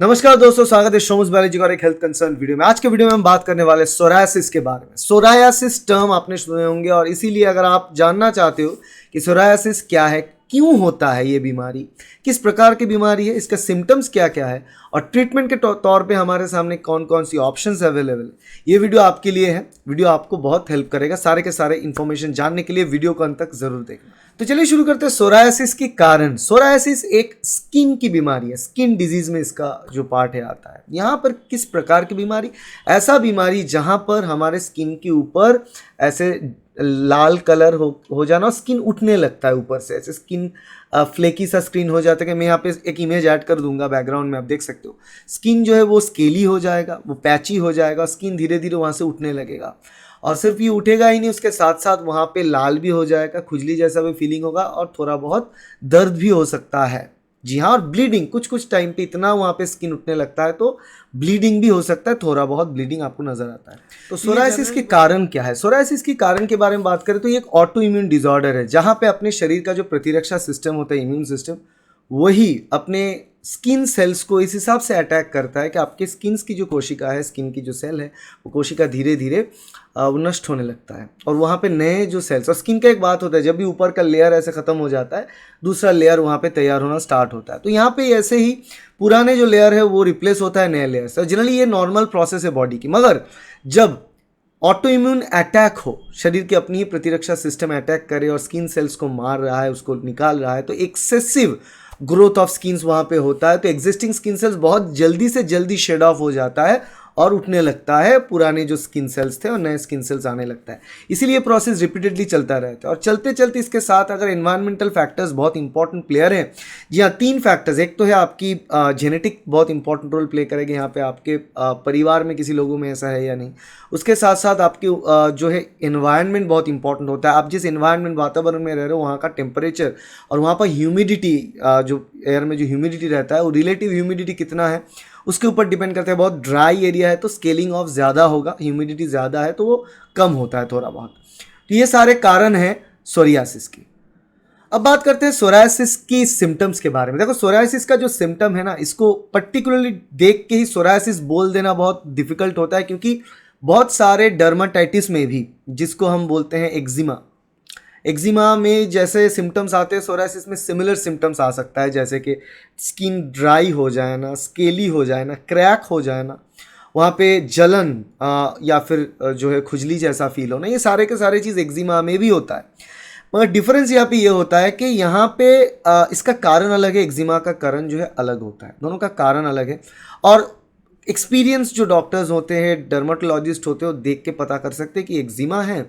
नमस्कार दोस्तों, स्वागत है सोमस बायोलॉजी का एक हेल्थ कंसर्न वीडियो में। आज के वीडियो में हम बात करने वाले सोरायसिस के बारे में। सोरायसिस टर्म आपने सुने होंगे और इसीलिए अगर आप जानना चाहते हो कि सोरायसिस क्या है, क्यों होता है ये बीमारी, किस प्रकार की बीमारी है, इसका सिम्टम्स क्या क्या है और ट्रीटमेंट के तौर पे हमारे सामने कौन कौन सी ऑप्शंस अवेलेबल है, ये वीडियो आपके लिए है। वीडियो आपको बहुत हेल्प करेगा। सारे के सारे इन्फॉर्मेशन जानने के लिए वीडियो को अंत तक जरूर देखना। तो चलिए शुरू करते हैं सोरायसिस के कारण। सोरायसिस एक स्किन की बीमारी है, स्किन डिजीज में इसका जो पार्ट है आता है। यहाँ पर किस प्रकार की बीमारी, ऐसा बीमारी जहाँ पर हमारे स्किन के ऊपर ऐसे लाल कलर हो जाना, स्किन उठने लगता है ऊपर से, ऐसे स्किन फ्लेकी सा स्किन हो जाता है कि मैं यहाँ पे एक इमेज ऐड कर दूंगा बैकग्राउंड में, आप देख सकते हो। स्किन जो है वो स्केली हो जाएगा, वो पैची हो जाएगा, स्किन धीरे धीरे वहाँ से उठने लगेगा। और सिर्फ ये उठेगा ही नहीं, उसके साथ साथ वहाँ पे लाल भी हो जाएगा, खुजली जैसा भी फीलिंग होगा और थोड़ा बहुत दर्द भी हो सकता है। जी हाँ, और ब्लीडिंग कुछ टाइम पे इतना वहाँ पे स्किन उठने लगता है तो ब्लीडिंग भी हो सकता है, थोड़ा बहुत ब्लीडिंग आपको नजर आता है। तो सोरायसिस के कारण क्या है? सोरायसिस के कारण के बारे में बात करें तो ये एक ऑटो इम्यून डिसऑर्डर है, जहाँ पे अपने शरीर का जो प्रतिरक्षा सिस्टम होता है, इम्यून सिस्टम, वही अपने स्किन सेल्स को इस हिसाब से अटैक करता है कि आपके स्किन की जो कोशिका है, स्किन की जो सेल है, वो कोशिका धीरे धीरे वो नष्ट होने लगता है और वहाँ पे नए जो सेल्स, और स्किन का एक बात होता है, जब भी ऊपर का लेयर ऐसे ख़त्म हो जाता है दूसरा लेयर वहाँ पे तैयार होना स्टार्ट होता है। तो यहाँ पे ऐसे ही पुराने जो लेयर है वो रिप्लेस होता है नए लेयर से। जनरली ये नॉर्मल प्रोसेस है बॉडी की, मगर जब ऑटो इम्यून अटैक हो, शरीर की अपनी ही प्रतिरक्षा सिस्टम अटैक करे और स्किन सेल्स को मार रहा है, उसको निकाल रहा है, तो एक्सेसिव ग्रोथ ऑफ स्किन्स वहाँ पे होता है। तो एग्जिस्टिंग स्किन सेल्स बहुत जल्दी से जल्दी शेड ऑफ हो जाता है और उठने लगता है पुराने जो स्किन सेल्स थे और नए स्किन सेल्स आने लगता है। इसीलिए प्रोसेस रिपीटेडली चलता रहता है। और चलते चलते इसके साथ अगर एनवायरमेंटल फैक्टर्स बहुत इंपॉर्टेंट प्लेयर हैं। जी हाँ, 3 फैक्टर्स। एक तो है आपकी जेनेटिक बहुत इंपॉर्टेंट रोल प्ले करेगी, यहाँ पे आपके परिवार में किसी लोगों में ऐसा है या नहीं। उसके साथ साथ आपके जो है एनवायरनमेंट बहुत इंपॉर्टेंट होता है। आप जिस एनवायरनमेंट वातावरण में रह रहे हो वहाँ का टेम्परेचर और वहाँ पर ह्यूमिडिटी, जो एयर में जो ह्यूमिडिटी रहता है वो रिलेटिव ह्यूमिडिटी कितना है उसके ऊपर डिपेंड करता है। बहुत ड्राई एरिया है तो स्केलिंग ऑफ ज़्यादा होगा, ह्यूमिडिटी ज़्यादा है तो वो कम होता है थोड़ा बहुत। तो ये सारे कारण हैं सोरियासिस की। अब बात करते हैं सोरायसिस की सिम्टम्स के बारे में। देखो, सोरायसिस का जो सिम्टम है ना, इसको पर्टिकुलरली देख के ही सोरायसिस बोल देना बहुत डिफिकल्ट होता है, क्योंकि बहुत सारे डर्माटाइटिस में भी, जिसको हम बोलते हैं एक्जिमा में जैसे सिम्टम्स आते हैं, सोरायसिस में सिमिलर सिम्टम्स आ सकता है, जैसे कि स्किन ड्राई हो जाए ना, स्केली हो जाए ना, क्रैक हो जाए ना, वहाँ पे जलन या फिर जो है खुजली जैसा फील होना, ये सारे के सारे चीज़ एक्जिमा में भी होता है। मगर डिफरेंस यहाँ पे ये होता है कि यहाँ पे इसका कारण अलग है, एक्जिमा का कारण जो है अलग होता है, दोनों का कारण अलग है। और एक्सपीरियंस जो डॉक्टर्स होते हैं, डर्माटोलॉजिस्ट होते हैं, वो देख के पता कर सकते हैं कि एक्जिमा है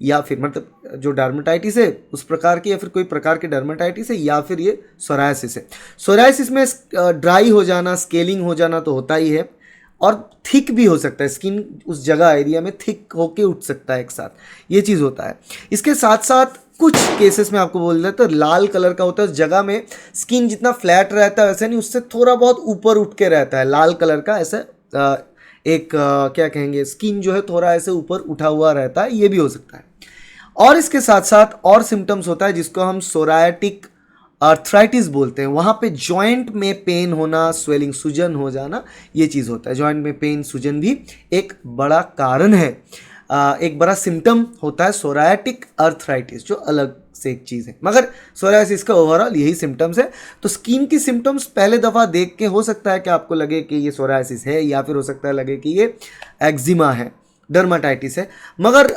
या फिर मतलब जो डर्मेटाइटिस है उस प्रकार की, या फिर कोई प्रकार की डर्मेटाइटिस है, या फिर ये सोरायसिस है। सोरायसिस में ड्राई हो जाना, स्केलिंग हो जाना तो होता ही है, और थिक भी हो सकता है, स्किन उस जगह एरिया में थिक होके उठ सकता है एक साथ, ये चीज़ होता है। इसके साथ साथ कुछ केसेस में आपको बोल रहे तो लाल कलर का होता है, उस जगह में स्किन जितना फ्लैट रहता है वैसे नहीं, उससे थोड़ा बहुत ऊपर उठ के रहता है, लाल कलर का ऐसा एक क्या कहेंगे, स्किन जो है थोड़ा ऐसे ऊपर उठा हुआ रहता है, ये भी हो सकता है। और इसके साथ साथ और सिम्टम्स होता है जिसको हम सोरायटिक आर्थराइटिस बोलते हैं। वहाँ पे जॉइंट में पेन होना, स्वेलिंग, सूजन हो जाना, ये चीज़ होता है। जॉइंट में पेन, सूजन भी एक बड़ा कारण है, एक बड़ा सिम्टम होता है सोरायटिक आर्थराइटिस, जो अलग से एक चीज़ है। मगर सोरायसिस का ओवरऑल यही सिम्टम्स है। तो स्किन की सिम्टम्स पहले दफ़ा देख के हो सकता है कि आपको लगे कि ये सोरायसिस है, या फिर हो सकता है लगे कि ये एक्जिमा है, डर्माटाइटिस है। मगर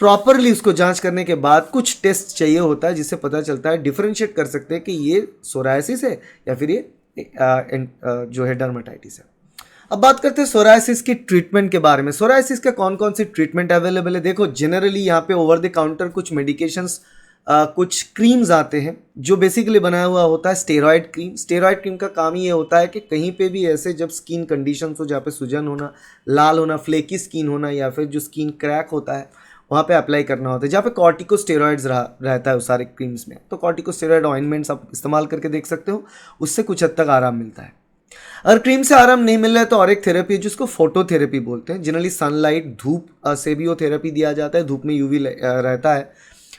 प्रॉपरली उसको जांच करने के बाद कुछ टेस्ट चाहिए होता है जिससे पता चलता है, डिफरेंशिएट कर सकते हैं कि ये सोरायसिस है या फिर ये जो है डर्माटाइटिस है। अब बात करते हैं सोरायसिस की ट्रीटमेंट के बारे में। सोरायसिस का कौन कौन सी ट्रीटमेंट अवेलेबल है? देखो, जनरली यहाँ पे ओवर द काउंटर कुछ मेडिकेशंस, कुछ क्रीम्स आते हैं जो बेसिकली बनाया हुआ होता है स्टेरॉयड क्रीम। स्टेरॉयड क्रीम का काम ये होता है कि कहीं पे भी ऐसे जब स्किन कंडीशंस हो, जहाँ पे सूजन होना, लाल होना, फ्लेकी स्किन होना, या फिर जो स्किन क्रैक होता है, वहाँ पे अप्लाई करना होता है। जहाँ पे कॉर्टिकोस्टेरॉइड्स रहता है उस सारे क्रीम्स में, तो कॉर्टिकोस्टेरॉइड ऑइंटमेंट्स आप इस्तेमाल करके देख सकते हो, उससे कुछ हद तक आराम मिलता है। अगर क्रीम से आराम नहीं मिल रहा है तो और एक थेरेपी है जिसको फोटोथेरेपी बोलते हैं। जनरली सनलाइट, धूप से भी वो थेरेपी दिया जाता है, धूप में यूवी रहता है।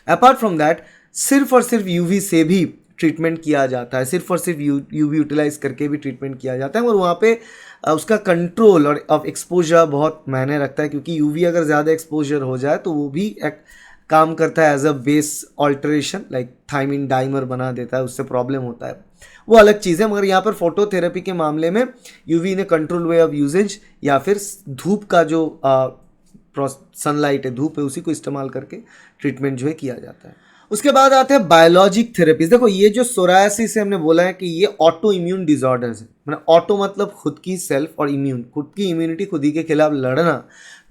अपार्ट फ्रॉम दैट, सिर्फ और सिर्फ यूवी से भी ट्रीटमेंट किया जाता है, सिर्फ और सिर्फ यूवी यूटिलाइज करके भी ट्रीटमेंट किया जाता है। और वहाँ पे उसका कंट्रोल और ऑफ एक्सपोजर बहुत मायने रखता है, क्योंकि यूवी अगर ज़्यादा एक्सपोजर हो जाए तो वो भी एक काम करता है as a base alteration, like thymine dimer बना देता है, उससे प्रॉब्लम होता है, वो अलग चीज़ है। मगर यहाँ पर फोटोथेरेपी के मामले में UV in a control way of usages या फिर धूप का जो सनलाइट है, धूप है, उसी को इस्तेमाल करके ट्रीटमेंट जो है किया जाता है। उसके बाद आते हैं बायोलॉजिक थेरेपीज। देखो ये जो सोरायसिस है, हमने बोला है कि ये ऑटो इम्यून डिसऑर्डर्स है, मतलब ऑटो मतलब खुद की सेल्फ और इम्यून, खुद की इम्यूनिटी खुद ही के खिलाफ लड़ना।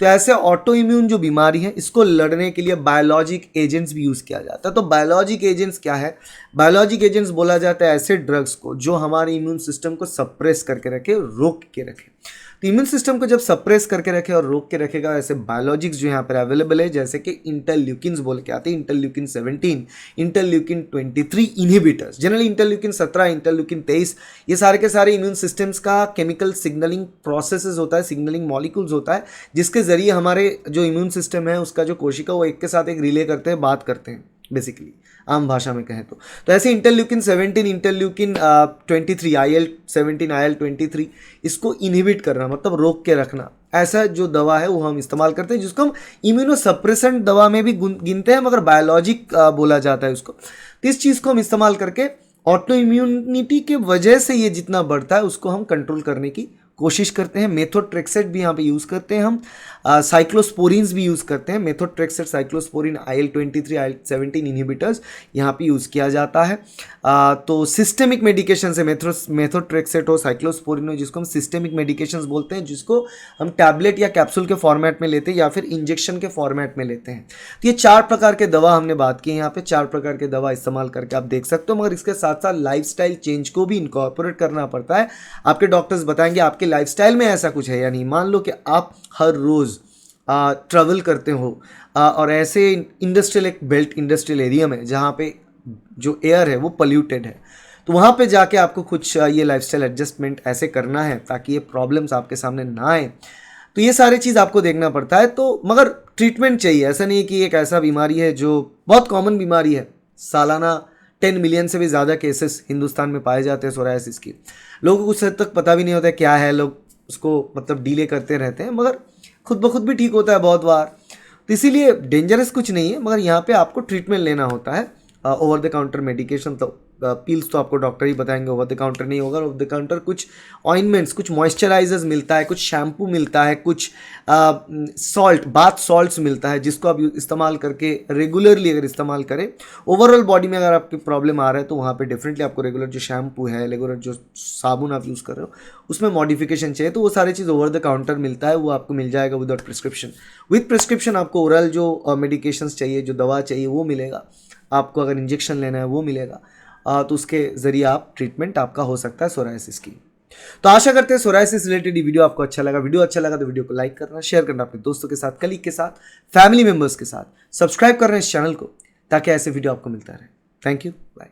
तो ऐसे ऑटो इम्यून जो बीमारी है, इसको लड़ने के लिए बायोलॉजिक एजेंट्स भी यूज़ किया जाता है। तो बायोलॉजिक एजेंट्स क्या है? बायोलॉजिक एजेंट्स बोला जाता है ऐसे ड्रग्स को जो हमारे इम्यून सिस्टम को सप्रेस करके रखे, रोक के रखे। तो इम्यून सिस्टम को जब सप्रेस करके रखे और रोक के रखेगा, ऐसे बायोलॉजिक्स जो यहाँ पर अवेलेबल है, जैसे कि इंटरल्यूकिन्स बोल के आते हैं, interleukin 17, interleukin 23 inhibitors, generally interleukin 17, interleukin 23, ये सारे के सारे इम्यून सिस्टम्स का केमिकल सिग्नलिंग प्रोसेसेस होता है, सिग्नलिंग मॉलिक्यूल्स होता है, जिसके जरिए हमारे जो इम्यून सिस्टम है उसका जो कोशिका वो एक के साथ एक रिले करते हैं, बात करते हैं, बेसिकली आम भाषा में कहें तो ऐसे इंटरल्यूकिन 17, इंटरल्यूकिन 23, IL-17, IL-23, इसको इनहिबिट करना मतलब रोक के रखना, ऐसा जो दवा है वो हम इस्तेमाल करते हैं, जिसको हम इम्यूनोसप्रेसेंट दवा में भी गिनते हैं, मगर बायोलॉजिक बोला जाता है उसको। तो इस चीज़ को हम इस्तेमाल करके ऑटो इम्यूनिटी के वजह से ये जितना बढ़ता है उसको हम कंट्रोल करने की कोशिश करते हैं। मेथोट्रेक्सेट भी यहाँ पे यूज़ करते हैं हम, साइक्लोस्पोरिन्स भी यूज़ करते हैं। Methotrexate, cyclosporin, IL-23, IL-17 inhibitors यहाँ पे यूज़ किया जाता है। तो सिस्टेमिक मेडिकेशन से मेथोट्रेक्सेट हो, साइक्लोस्पोरिन हो, जिसको हम सिस्टेमिक मेडिकेशंस बोलते हैं, जिसको हम टैबलेट या कैप्सूल के फॉर्मेट में लेते हैं या फिर इंजेक्शन के फॉर्मेट में लेते हैं। तो ये 4 प्रकार के दवा हमने बात की, यहाँ पे 4 प्रकार के दवा इस्तेमाल करके आप देख सकते हो, मगर इसके साथ साथ लाइफस्टाइल चेंज को भी इनकॉर्पोरेट करना पड़ता है। आपके डॉक्टर्स बताएंगे आपके लाइफस्टाइल में ऐसा कुछ है या नहीं। मान लो कि आप हर रोज़ ट्रैवल करते हो और ऐसे इंडस्ट्रियल, एक बेल्ट इंडस्ट्रियल एरिया में जहाँ पे जो एयर है वो पोल्यूटेड है, तो वहाँ पे जाके आपको कुछ ये लाइफस्टाइल एडजस्टमेंट ऐसे करना है ताकि ये प्रॉब्लम्स आपके सामने ना आए। तो ये सारी चीज़ आपको देखना पड़ता है। तो मगर ट्रीटमेंट चाहिए, ऐसा नहीं कि एक ऐसा बीमारी है जो बहुत कॉमन बीमारी है, सालाना 10 मिलियन से भी ज़्यादा केसेस हिंदुस्तान में पाए जाते हैं सोरायसिस की। लोगों को कुछ हद तक पता भी नहीं होता है क्या है, लोग उसको मतलब डीले करते रहते हैं, मगर खुद ब खुद भी ठीक होता है बहुत बार। तो इसीलिए डेंजरस कुछ नहीं है, मगर यहाँ पे आपको ट्रीटमेंट लेना होता है। ओवर द काउंटर मेडिकेशन तो पील्स तो आपको डॉक्टर ही बताएंगे, ओवर द काउंटर नहीं होगा। ओवर द काउंटर कुछ ऑइंटमेंट्स, कुछ मॉइस्चराइजर्स मिलता है, कुछ शैम्पू मिलता है, कुछ सॉल्ट, बाथ सॉल्ट्स मिलता है, जिसको आप इस्तेमाल करके रेगुलरली अगर इस्तेमाल करें, ओवरऑल बॉडी में अगर आपकी प्रॉब्लम आ रहा है तो वहाँ पे डेफिनेटली आपको रेगुलर जो शैम्पू है, रेगुलर जो साबुन आप यूज़ कर रहे हो उसमें मॉडिफिकेशन चाहिए, तो वो सारी चीज़ ओवर द काउंटर मिलता है, वो आपको मिल जाएगा विदाउट प्रिस्क्रिप्शन। विद प्रिस्क्रिप्शन आपको ओरल जो मेडिकेशंस चाहिए, जो दवा चाहिए वो मिलेगा आपको, अगर इंजेक्शन लेना है वो मिलेगा। तो उसके ज़रिए आप ट्रीटमेंट आपका हो सकता है सोरायसिस की। तो आशा करते हैं सोरायसिस रिलेटेड वीडियो आपको अच्छा लगा। वीडियो अच्छा लगा तो वीडियो को लाइक करना, शेयर करना अपने दोस्तों के साथ, कलीग के साथ, फैमिली मेंबर्स के साथ, सब्सक्राइब करना इस चैनल को ताकि ऐसे वीडियो आपको मिलता रहे। Thank you, bye.